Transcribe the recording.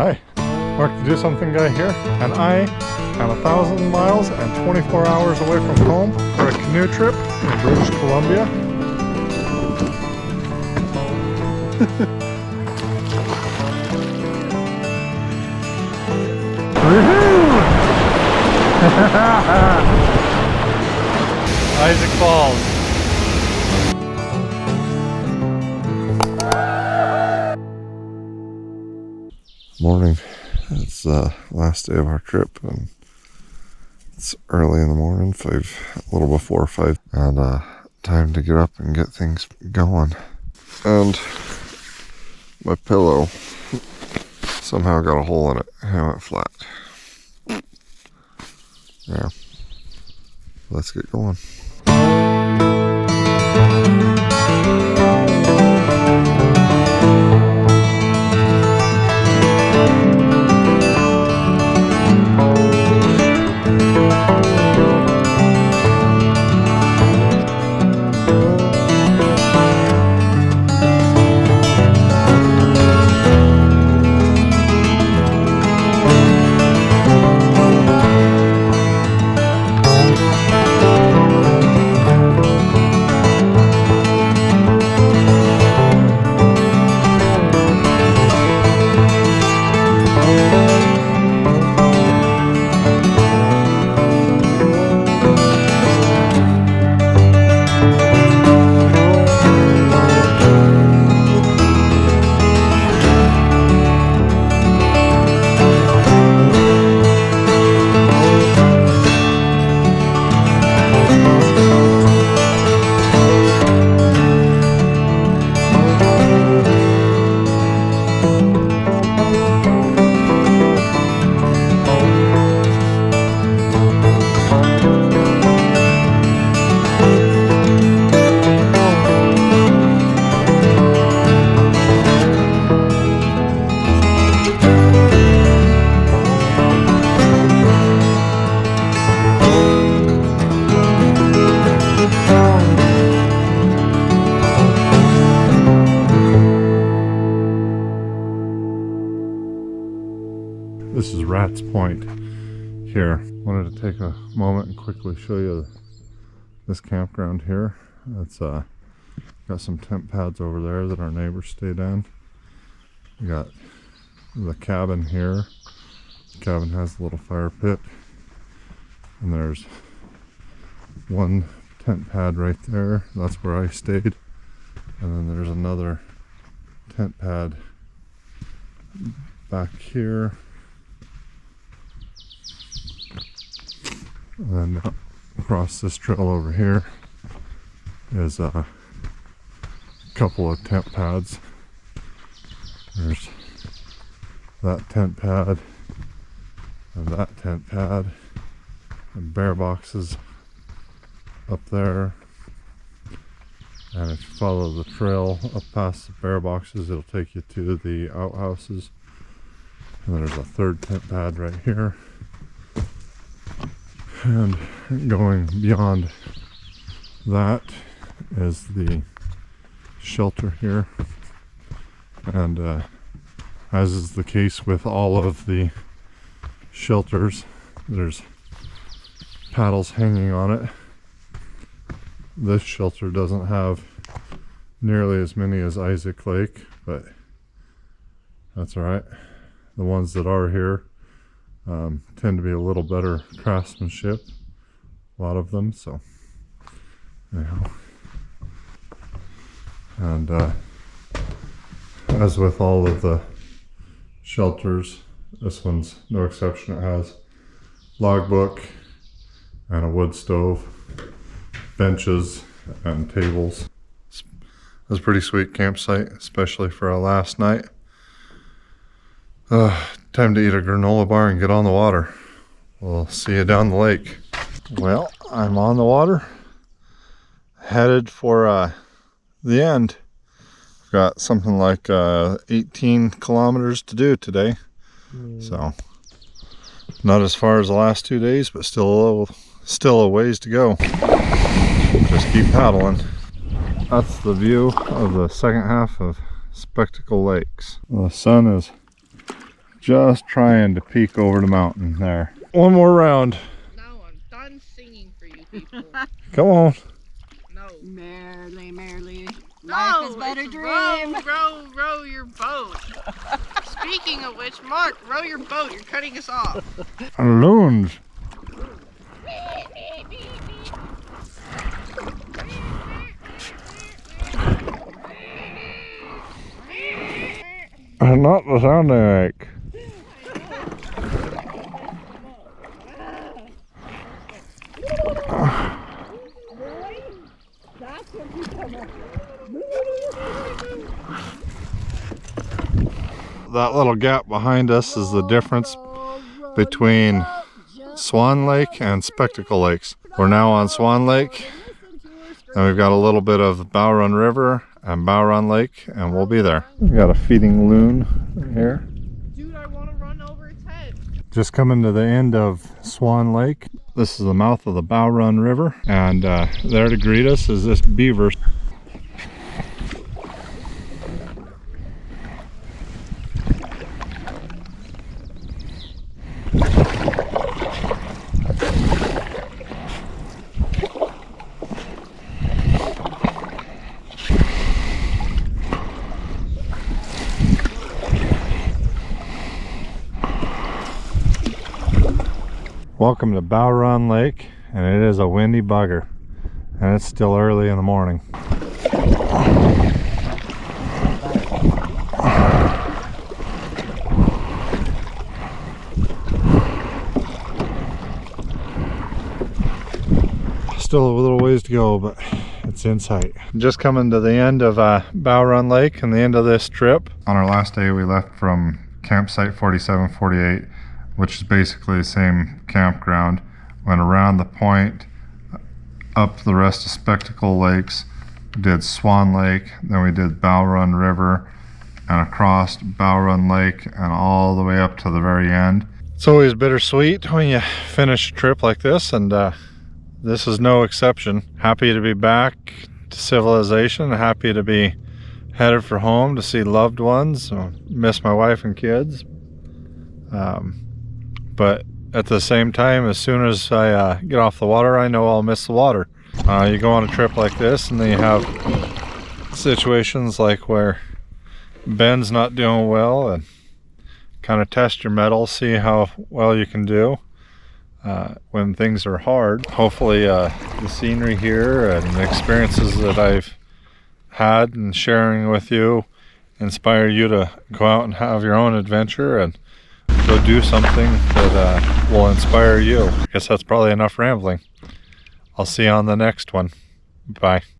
Hi, Mark the Do Something Guy here, and I am 1,000 miles and 24 hours away from home for a canoe trip in British Columbia. Woohoo! Isaac Falls. Morning. It's the last day of our trip, and it's early in the morning, a little before 5, and time to get up and get things going. And my pillow somehow got a hole in it and it went flat. Yeah, let's get going. This is Rat's Point here. Wanted to take a moment and quickly show you this campground here. It's got some tent pads over there that our neighbors stayed in. We got the cabin here. The cabin has a little fire pit, and there's one tent pad right there. That's where I stayed. And then there's another tent pad back here. And then across this trail over here is a couple of tent pads. There's that tent pad and that tent pad, and bear boxes up there. And if you follow the trail up past the bear boxes, it'll take you to the outhouses. And there's a third tent pad right here. And going beyond that is the shelter here. And as is the case with all of the shelters, there's paddles hanging on it. This shelter doesn't have nearly as many as Isaac Lake, but that's alright. The ones that are here tend to be a little better craftsmanship, a lot of them, so anyhow. And as with all of the shelters, this one's no exception. It has logbook and a wood stove, benches and tables. It was a pretty sweet campsite, especially for our last night. Time to eat a granola bar and get on the water. We'll see you down the lake. Well, I'm on the water, headed for the end. I've got something like 18 kilometers to do today. So not as far as the last 2 days, but still a ways to go. Just keep paddling. That's the view of the second half of Spectacle Lakes. The sun is Just trying to peek over the mountain there. One more round. No, I'm done singing for you people. Come on. No. Merrily, merrily. No, Life is but a dream. Row your boat. Speaking of which, Mark, row your boat. You're cutting us off. Loons. Not the sound they make. That little gap behind us is the difference between Swan Lake and Spectacle Lakes. We're now on Swan Lake, and we've got a little bit of Bowron River and Bowron Lake, and we'll be there. We've got a feeding loon here. Dude, I want to run over its head. Just coming to the end of Swan Lake. This is the mouth of the Bowron River, and there to greet us is this beaver. Welcome to Bowron Lake, and it is a windy bugger, and it's still early in the morning. Still a little ways to go, but it's in sight. Just coming to the end of Bowron Lake and the end of this trip. On our last day, we left from campsite 4748, which is basically the same campground. Went around the point, up the rest of Spectacle Lakes, did Swan Lake, then we did Bowron River, and across Bowron Lake, and all the way up to the very end. It's always bittersweet when you finish a trip like this, and this is no exception. Happy to be back to civilization, happy to be headed for home to see loved ones. Miss my wife and kids. But at the same time, as soon as I get off the water, I know I'll miss the water. You go on a trip like this, and then you have situations like where Ben's not doing well, and kind of test your mettle, see how well you can do when things are hard. Hopefully the scenery here and the experiences that I've had and sharing with you inspire you to go out and have your own adventure and go do something that will inspire you. I guess that's probably enough rambling. I'll see you on the next one. Bye.